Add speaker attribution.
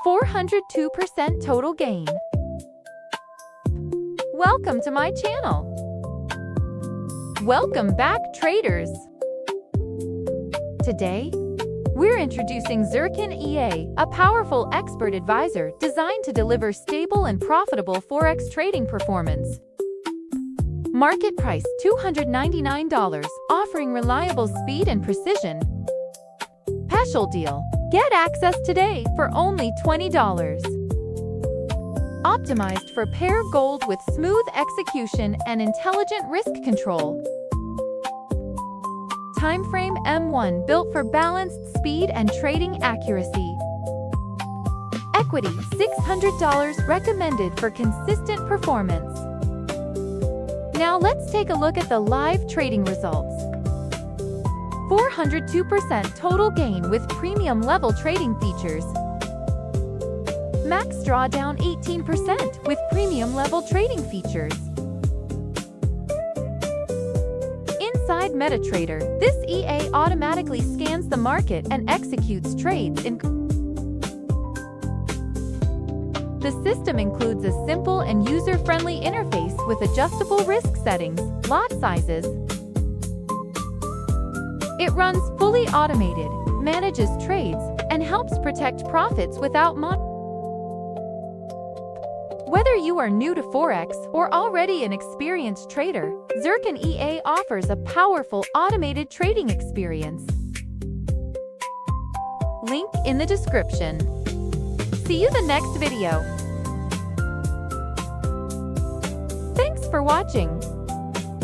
Speaker 1: 402% total gain. Welcome to my channel. Welcome back, traders. Today, we're introducing Zerqon EA, a powerful expert advisor designed to deliver stable and profitable Forex trading performance. Market price $299, offering reliable speed and precision. Special deal. Get access today for only $20. Optimized for pair gold with smooth execution and intelligent risk control. Timeframe M1 built for balanced speed and trading accuracy. Equity $600 recommended for consistent performance. Now let's take a look at the live trading results. 402% total gain with premium level trading features. Max drawdown 18% with premium level trading features. Inside MetaTrader, this EA automatically scans the market and executes trades in. The system includes a simple and user-friendly interface with adjustable risk settings, lot sizes. It runs fully automated, manages trades, and helps protect profits without monitoring. Whether you are new to Forex or already an experienced trader, Zerqon EA offers a powerful automated trading experience. Link in the description. See you the next video. Thanks for watching.